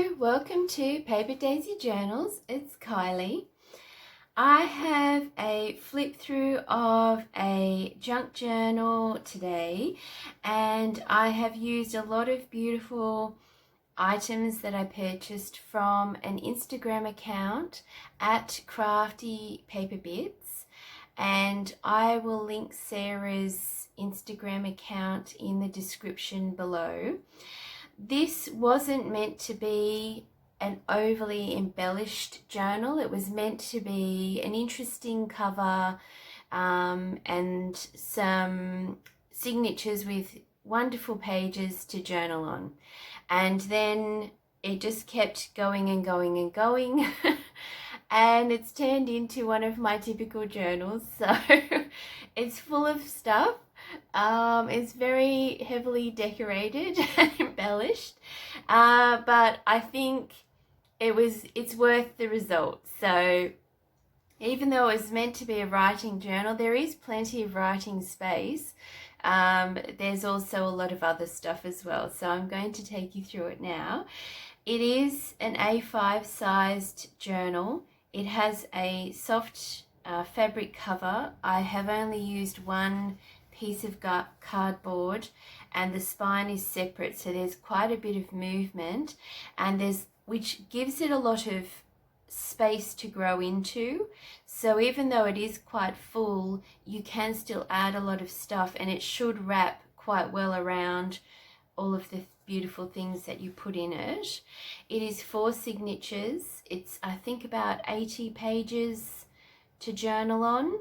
Hello, welcome to PaperDaisyJournals. It's Kylie. I have a flip through of a junk journal today, and I have used a lot of beautiful items that I purchased from an Instagram account at Crafty Paper Bits, and I will link Sarah's Instagram account in the description below. This wasn't meant to be an overly embellished journal. It was meant to be an interesting cover and some signatures with wonderful pages to journal on. And then it just kept going and going and going. And it's turned into one of my typical journals. So it's full of stuff. It's very heavily decorated and embellished, but I think it's worth the result. So even though it was meant to be a writing journal, there is plenty of writing space. There's also a lot of other stuff as well, so I'm going to take you through it now. It is an A5 sized journal. It has a soft fabric cover. I have only used one piece of cardboard, and the spine is separate, so there's quite a bit of movement, and which gives it a lot of space to grow into. So even though it is quite full, you can still add a lot of stuff, and it should wrap quite well around all of the beautiful things that you put in it. It is 4 signatures. It's, I think, about 80 pages to journal on.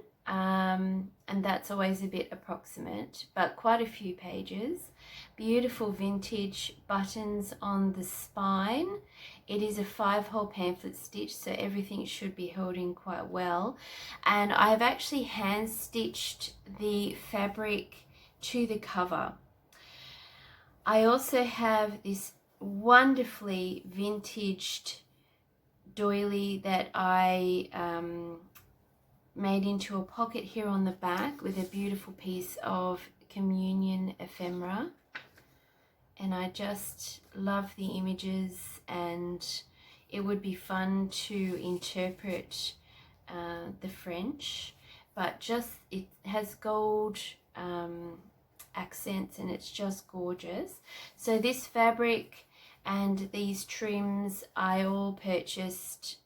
And that's always a bit approximate, but quite a few pages. Beautiful vintage buttons on the spine. It is a 5-hole pamphlet stitch, so everything should be held in quite well. And I've actually hand stitched the fabric to the cover. I also have this wonderfully vintaged doily that I made into a pocket here on the back with a beautiful piece of communion ephemera, and I just love the images, and it would be fun to interpret the French, but just it has gold accents, and it's just gorgeous. So this fabric and these trims I all purchased.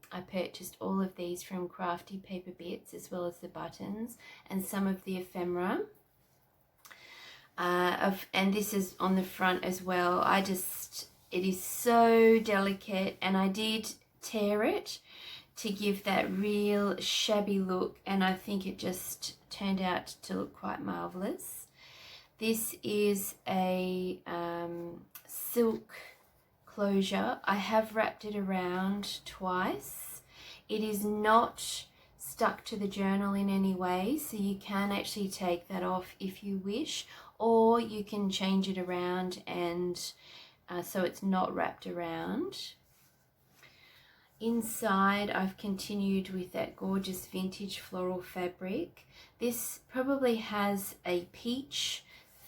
I purchased all of these from Crafty Paper Bits, as well as the buttons and some of the ephemera. And this is on the front as well. It is so delicate, and I did tear it to give that real shabby look, and I think it just turned out to look quite marvelous. This is a silk closure. I have wrapped it around twice. It is not stuck to the journal in any way, so you can actually take that off if you wish, or you can change it around and so it's not wrapped around. Inside, I've continued with that gorgeous vintage floral fabric. This probably has a peach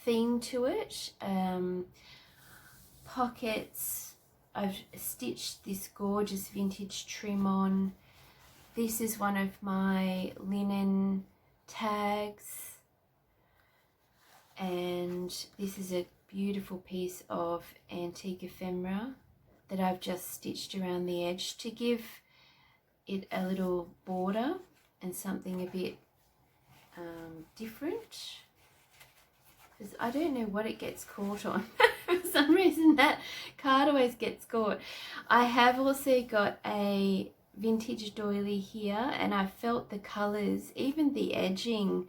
theme to it. Pockets. I've stitched this gorgeous vintage trim on. This is one of my linen tags, and this is a beautiful piece of antique ephemera that I've just stitched around the edge to give it a little border and something a bit different, because I don't know what it gets caught on. For some reason that card always gets caught. I have also got a vintage doily here, and I felt the colours, even the edging,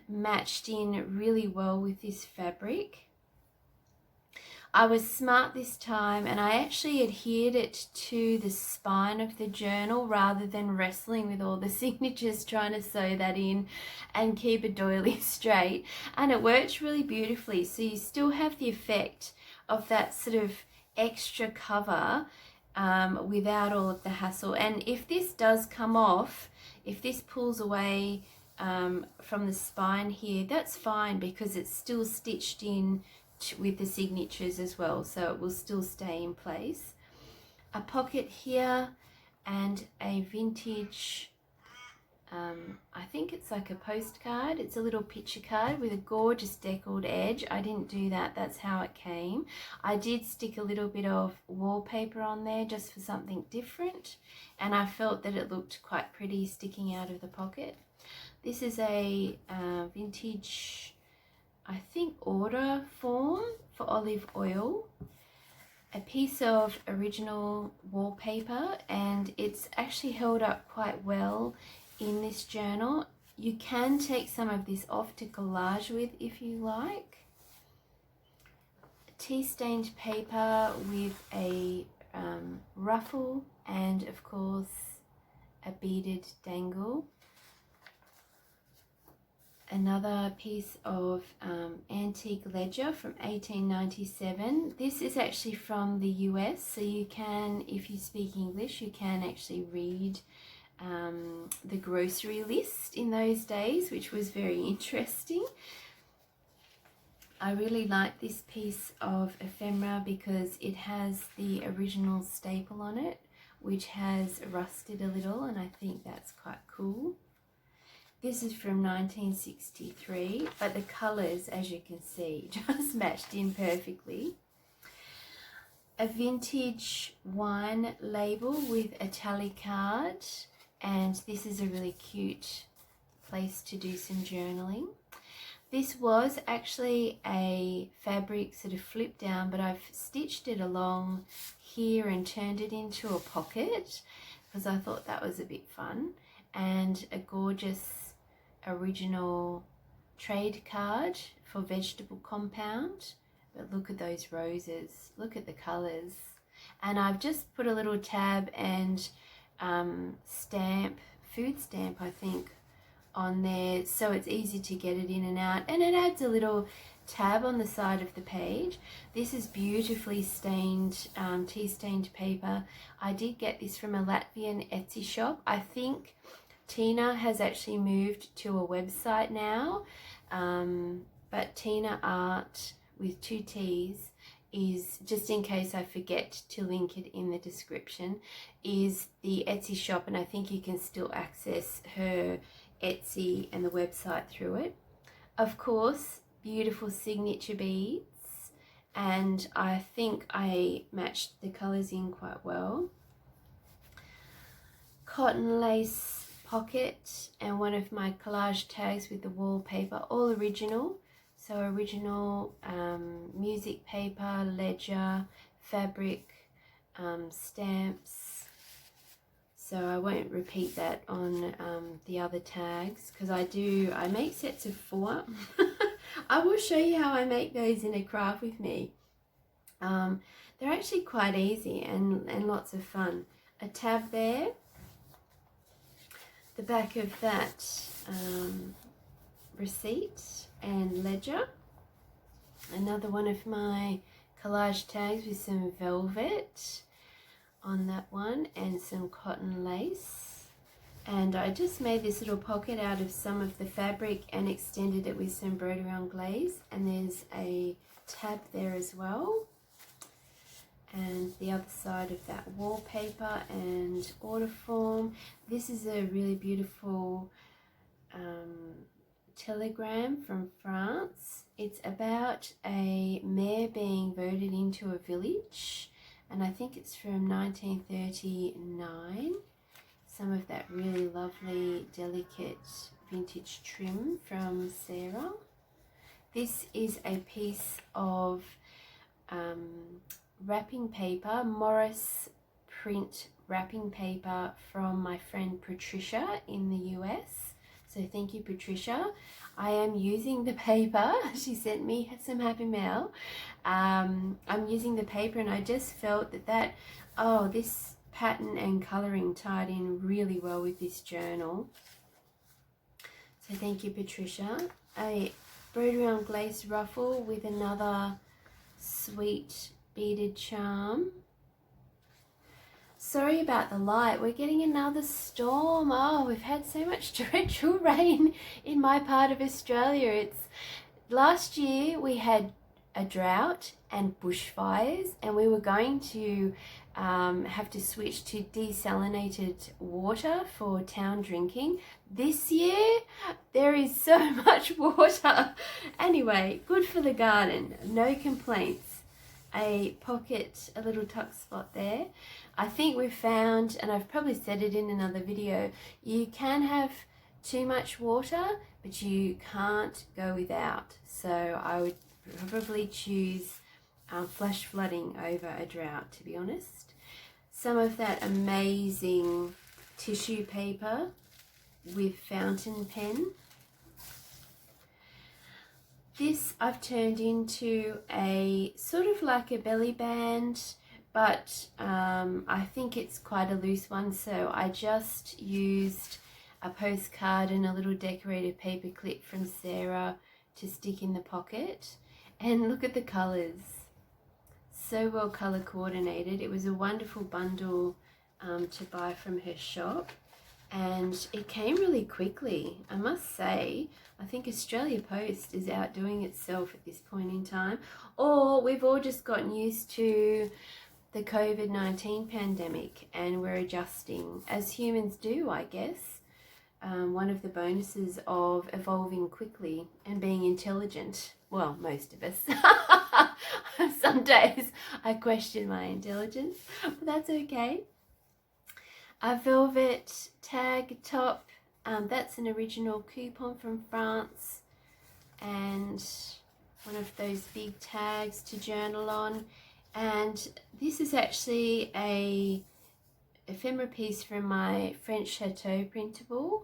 matched in really well with this fabric. I was smart this time, and I actually adhered it to the spine of the journal rather than wrestling with all the signatures trying to sew that in and keep a doily straight, and it worked really beautifully. So you still have the effect of that sort of extra cover without all of the hassle. And if this does come off, if this pulls away from the spine here, that's fine, because it's still stitched in with the signatures as well, so it will still stay in place. a pocket here, and a vintage, I think it's like a postcard. It's a little picture card with a gorgeous deckled edge. I didn't do that, that's how it came. I did stick a little bit of wallpaper on there just for something different, and I felt that it looked quite pretty sticking out of the pocket. This is a vintage, I think, order form for olive oil. A piece of original wallpaper, and it's actually held up quite well in this journal. You can take some of this off to collage with if you like. Tea stained paper with a ruffle, and of course a beaded dangle. Another piece of antique ledger from 1897. This is actually from the US, so you can, if you speak English, you can actually read the grocery list in those days, which was very interesting. I really like this piece of ephemera because it has the original staple on it, which has rusted a little, and I think that's quite cool. This is from 1963, but the colours, as you can see, just matched in perfectly. A vintage wine label with a tally card, and this is a really cute place to do some journaling. This was actually a fabric sort of flip down, but I've stitched it along here and turned it into a pocket because I thought that was a bit fun. And a gorgeous original trade card for vegetable compound. But look at those roses, look at the colours. And I've just put a little tab and stamp, food stamp I think, on there, so it's easy to get it in and out, and it adds a little tab on the side of the page. This is beautifully stained, tea stained paper. I did get this from a Latvian Etsy shop. I think Tina has actually moved to a website now, but Tina Art with 2 T's is, just in case I forget to link it in the description, is the Etsy shop, and I think you can still access her Etsy and the website through it. Of course, beautiful signature beads, and I think I matched the colours in quite well. Cotton lace pocket, and one of my collage tags with the wallpaper, all original. So original music paper, ledger, fabric, stamps. So I won't repeat that on the other tags because I make sets of 4. I will show you how I make those in a craft with me. They're actually quite easy and lots of fun. A tab there, the back of that receipt and ledger. Another one of my collage tags with some velvet on that one and some cotton lace. And I just made this little pocket out of some of the fabric and extended it with some embroidery on glaze, and there's a tab there as well. And the other side of that, wallpaper and order form. This is a really beautiful telegram from France. It's about a mayor being voted into a village, and I think it's from 1939. Some of that really lovely, delicate vintage trim from Sarah. This is a piece of wrapping paper, Morris print wrapping paper from my friend Patricia in the US. So thank you, Patricia. I am using the paper. She sent me some happy mail. I'm using the paper, and I just felt that this pattern and colouring tied in really well with this journal. So thank you, Patricia. A embroidery on glaze ruffle with another sweet beaded charm. Sorry about the light, we're getting another storm. Oh, we've had so much torrential rain in my part of Australia. Last year we had a drought, and bushfires, and we were going to have to switch to desalinated water for town drinking. This year there is so much water. Anyway, good for the garden, no complaints. A pocket, a little tuck spot there. I think we've found, and I've probably said it in another video, you can have too much water, but you can't go without. So I would probably choose flash flooding over a drought, to be honest. Some of that amazing tissue paper with fountain pen. This I've turned into a sort of like a belly band, but I think it's quite a loose one, so I just used a postcard and a little decorated paper clip from Sarah to stick in the pocket. And look at the colours, so well colour coordinated. It was a wonderful bundle to buy from her shop, and it came really quickly, I must say. I think Australia Post is outdoing itself at this point in time, or we've all just gotten used to the COVID-19 pandemic and we're adjusting, as humans do, I guess. One of the bonuses of evolving quickly and being intelligent. Well, most of us. Some days I question my intelligence, but that's okay. A velvet tag top. That's an original coupon from France, and one of those big tags to journal on. And this is actually a ephemera piece from my French Chateau printable,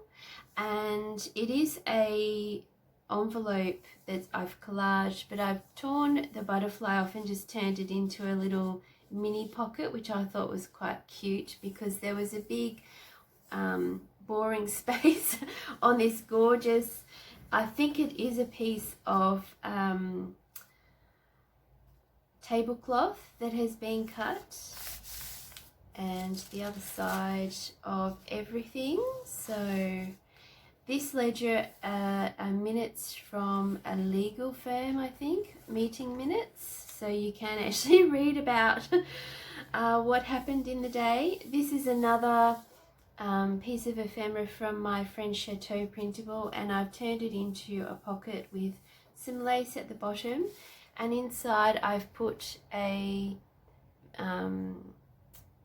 and it is a envelope that I've collaged, but I've torn the butterfly off and just turned it into a little mini pocket, which I thought was quite cute because there was a big boring space on this gorgeous, I think it is a piece of tablecloth that has been cut, and the other side of everything. So this ledger are minutes from a legal firm, I think, meeting minutes, so you can actually read about what happened in the day. This is another piece of ephemera from my French Chateau printable, and I've turned it into a pocket with some lace at the bottom, and inside I've put a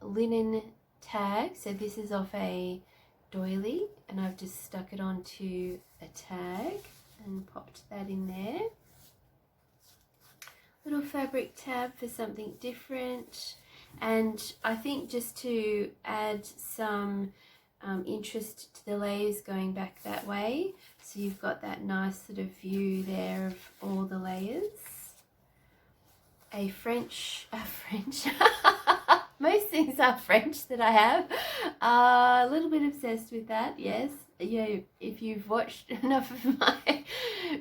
linen tag. So this is off a doily, and I've just stuck it onto a tag and popped that in there. Little fabric tab for something different. And I think just to add some interest to the layers going back that way, so you've got that nice sort of view there of all the layers. A French most things are French that I have. A little bit obsessed with that, yes. Yeah, if you've watched enough of my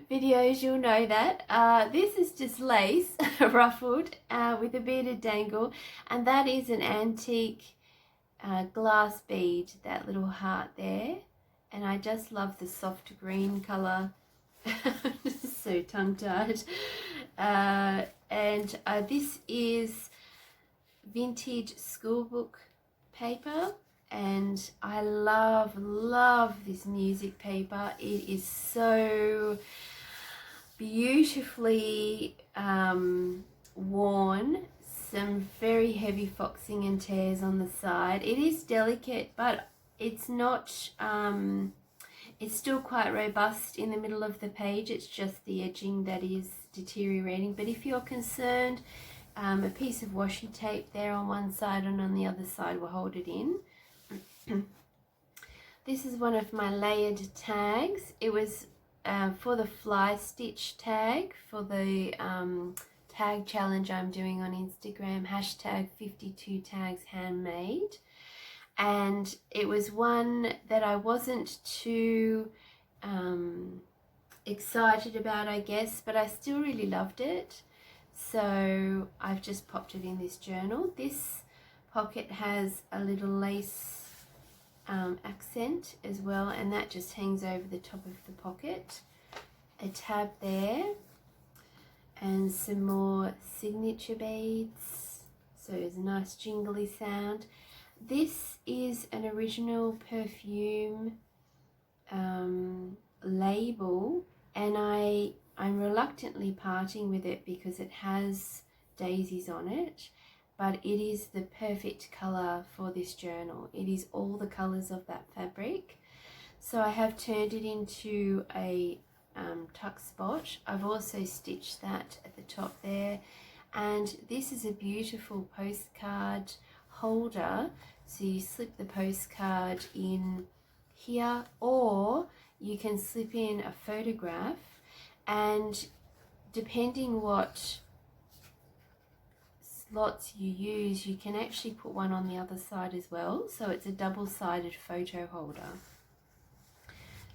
videos, you'll know that. This is just lace, ruffled, with a beaded dangle, and that is an antique glass bead, that little heart there. And I just love the soft green colour. So tongue-tied. And this is vintage schoolbook paper, and I love this music paper. It is so beautifully worn, some very heavy foxing and tears on the side. It is delicate, but it's not it's still quite robust in the middle of the page. It's just the edging that is deteriorating. But if you're concerned, a piece of washi tape there on one side and on the other side will hold it in. This is one of my layered tags. It was for the fly stitch tag for the tag challenge I'm doing on Instagram, hashtag 52 tags handmade. And it was one that I wasn't too excited about, I guess, but I still really loved it. So I've just popped it in this journal. This pocket has a little lace accent as well, and that just hangs over the top of the pocket. A tab there, and some more signature beads, so it's a nice jingly sound. This is an original perfume label, and I'm reluctantly parting with it because it has daisies on it, but it is the perfect colour for this journal. It is all the colours of that fabric. So I have turned it into a tuck spot. I've also stitched that at the top there, and this is a beautiful postcard holder. So you slip the postcard in here, or you can slip in a photograph, and depending what slots you use, you can actually put one on the other side as well. So it's a double-sided photo holder.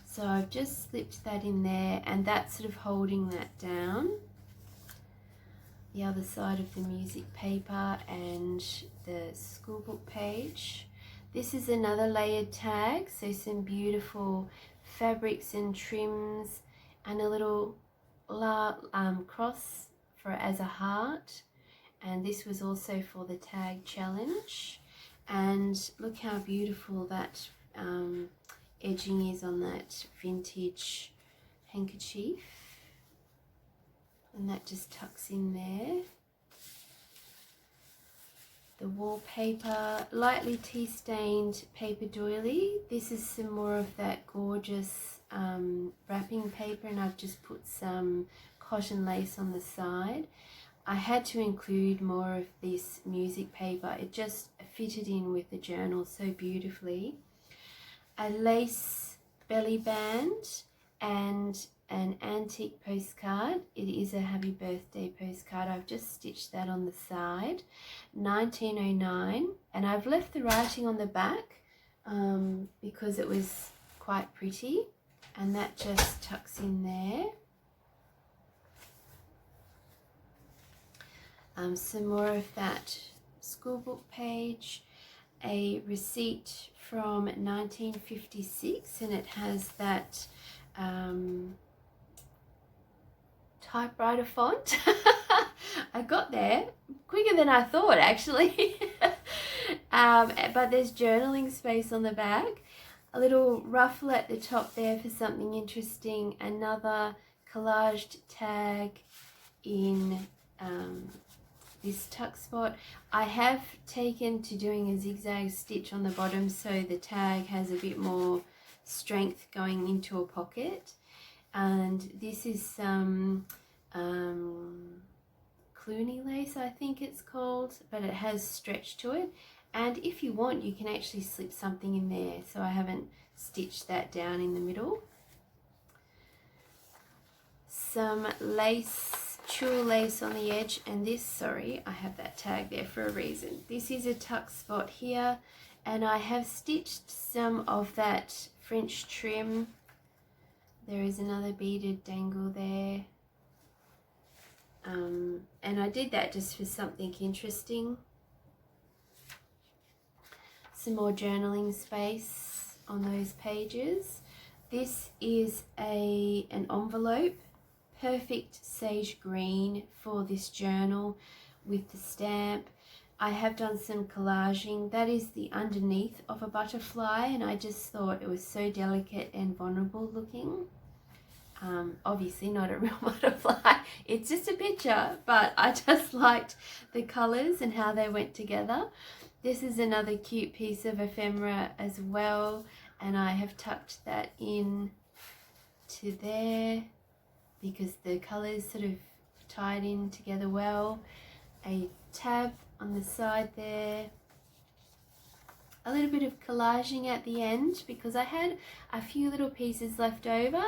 So I've just slipped that in there, and that's sort of holding that down. The other side of the music paper and the schoolbook page. This is another layered tag, so some beautiful fabrics and trims, and a little cross for as a heart. And this was also for the tag challenge. And look how beautiful that edging is on that vintage handkerchief, and that just tucks in there. The wallpaper, lightly tea stained paper doily. This is some more of that gorgeous wrapping paper, and I've just put some cotton lace on the side. I had to include more of this music paper. It just fitted in with the journal so beautifully. A lace belly band and an antique postcard. It is a happy birthday postcard. I've just stitched that on the side. 1909, and I've left the writing on the back because it was quite pretty, and that just tucks in there. Some more of that schoolbook page. A receipt from 1956, and it has that typewriter font. I got there quicker than I thought, actually. But there's journaling space on the back, a little ruffle at the top there for something interesting, another collaged tag in this tuck spot. I have taken to doing a zigzag stitch on the bottom so the tag has a bit more strength going into a pocket. And this is some Clooney lace, I think it's called, but it has stretch to it. And if you want, you can actually slip something in there, so I haven't stitched that down in the middle. Some lace, tulle lace on the edge, and this, sorry, I have that tag there for a reason. This is a tuck spot here, and I have stitched some of that French trim. There is another beaded dangle there. And I did that just for something interesting. Some more journaling space on those pages. This is an envelope, perfect sage green for this journal with the stamp. I have done some collaging. That is the underneath of a butterfly, and I just thought it was so delicate and vulnerable looking. Obviously not a real butterfly, it's just a picture, but I just liked the colours and how they went together. This is another cute piece of ephemera as well, and I have tucked that in to there because the colours sort of tied in together well. A tab on the side there. A little bit of collaging at the end because I had a few little pieces left over,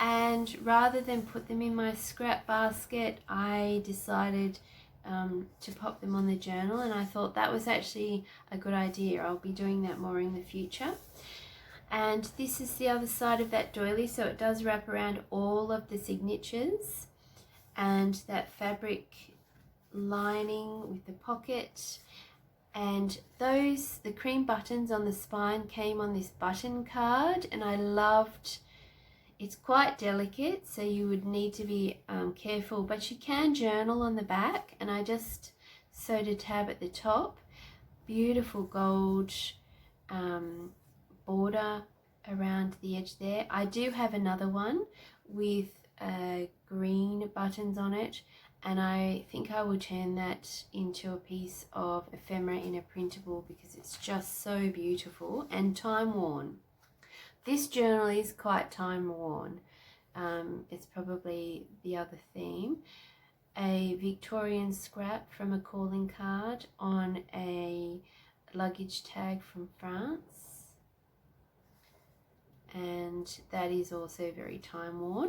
and rather than put them in my scrap basket, I decided to pop them on the journal, and I thought that was actually a good idea. I'll be doing that more in the future. And this is the other side of that doily, so it does wrap around all of the signatures, and that fabric lining with the pocket. And the cream buttons on the spine came on this button card, and I loved It's quite delicate, so you would need to be careful, but you can journal on the back, and I just sewed a tab at the top. Beautiful gold border around the edge there. I do have another one with green buttons on it, and I think I will turn that into a piece of ephemera in a printable because it's just so beautiful and time worn. This journal is quite time worn. It's probably the other theme. A Victorian scrap from a calling card on a luggage tag from France, and that is also very time worn.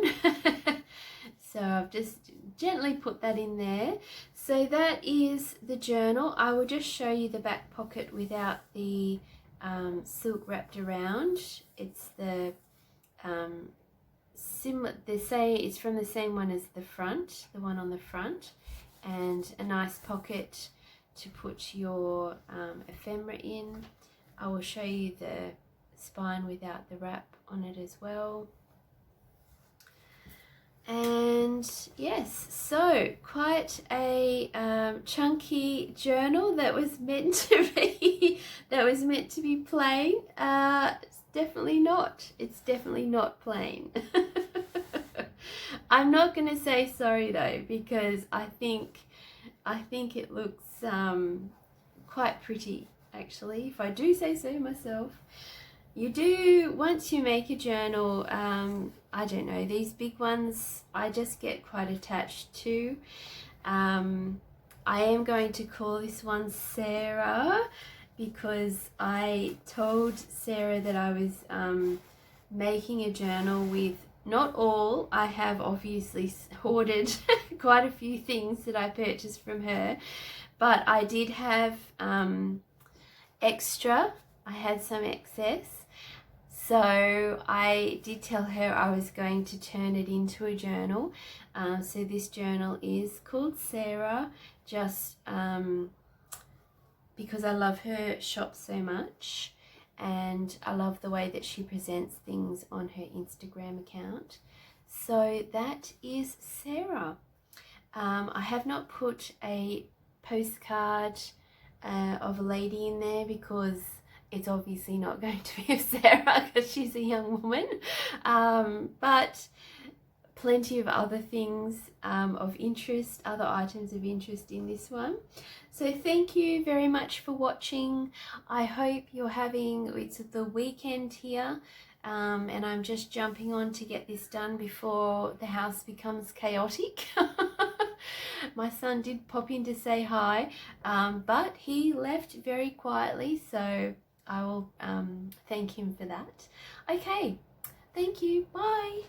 So I've just gently put that in there. So that is the journal. I will just show you the back pocket without the silk wrapped around. It's the similar, they say it's from the same one as the front, the one on the front, and a nice pocket to put your ephemera in. I will show you the spine without the wrap on it as well. And yes, so quite a chunky journal that was meant to be plain. It's definitely not. It's definitely not plain. I'm not going to say sorry though, because I think it looks quite pretty actually, if I do say so myself. You do, once you make a journal, I don't know, these big ones I just get quite attached to. I am going to call this one Sarah because I told Sarah that I was making a journal with not all. I have obviously hoarded quite a few things that I purchased from her, but I did have extra. I had some excess. So I did tell her I was going to turn it into a journal. So this journal is called Sarah, just because I love her shop so much, and I love the way that she presents things on her Instagram account. So that is Sarah. I have not put a postcard of a lady in there because it's obviously not going to be of Sarah because she's a young woman, but plenty of other things of interest, other items of interest in this one. So thank you very much for watching. I hope you're having, it's the weekend here, and I'm just jumping on to get this done before the house becomes chaotic. My son did pop in to say hi, but he left very quietly, so I will thank him for that. Okay, thank you, bye.